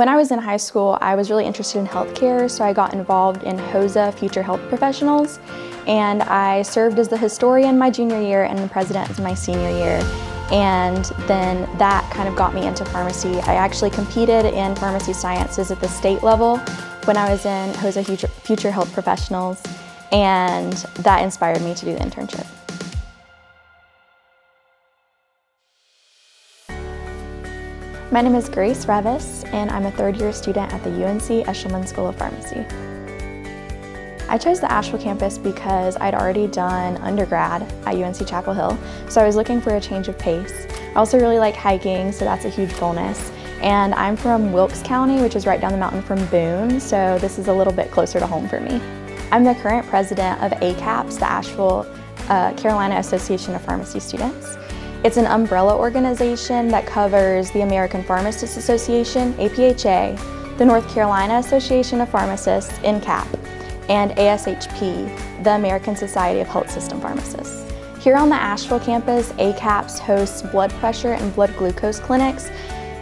When I was in high school, I was really interested in healthcare, so I got involved in HOSA Future Health Professionals, and I served as the historian my junior year and the president as my senior year. And then that kind of got me into pharmacy. I actually competed in pharmacy sciences at the state level when I was in HOSA Future Health Professionals, and that inspired me to do the internship. My name is Grace Reavis, and I'm a third-year student at the UNC Eshelman School of Pharmacy. I chose the Asheville campus because I'd already done undergrad at UNC Chapel Hill, so I was looking for a change of pace. I also really like hiking, so that's a huge bonus. And I'm from Wilkes County, which is right down the mountain from Boone, so this is a little bit closer to home for me. I'm the current president of ACAPS, the Asheville, Carolina Association of Pharmacy Students. It's an umbrella organization that covers the American Pharmacists Association, APHA, the North Carolina Association of Pharmacists, NCAP, and ASHP, the American Society of Health System Pharmacists. Here on the Asheville campus, ACAPS hosts blood pressure and blood glucose clinics.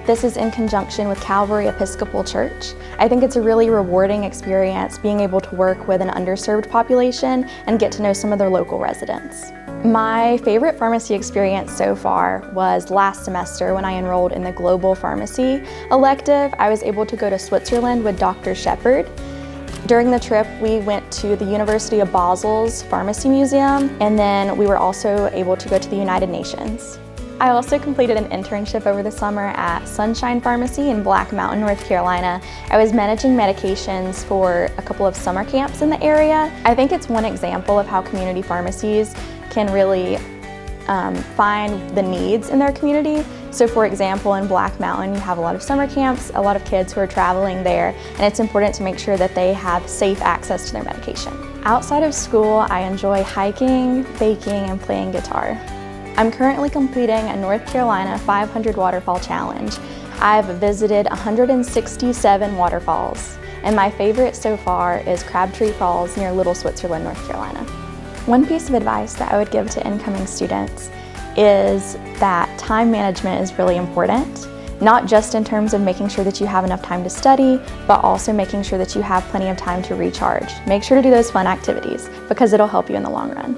This is in conjunction with Calvary Episcopal Church. I think it's a really rewarding experience being able to work with an underserved population and get to know some of their local residents. My favorite pharmacy experience so far was last semester when I enrolled in the Global Pharmacy elective. I was able to go to Switzerland with Dr. Shepard. During the trip, we went to the University of Basel's Pharmacy Museum, and then we were also able to go to the United Nations. I also completed an internship over the summer at Sunshine Pharmacy in Black Mountain, North Carolina. I was managing medications for a couple of summer camps in the area. I think it's one example of how community pharmacies can really find the needs in their community. So for example, in Black Mountain, you have a lot of summer camps, a lot of kids who are traveling there, and it's important to make sure that they have safe access to their medication. Outside of school, I enjoy hiking, baking, and playing guitar. I'm currently completing a North Carolina 500 waterfall challenge. I've visited 167 waterfalls, and my favorite so far is Crabtree Falls near Little Switzerland, North Carolina. One piece of advice that I would give to incoming students is that time management is really important, not just in terms of making sure that you have enough time to study, but also making sure that you have plenty of time to recharge. Make sure to do those fun activities because it'll help you in the long run.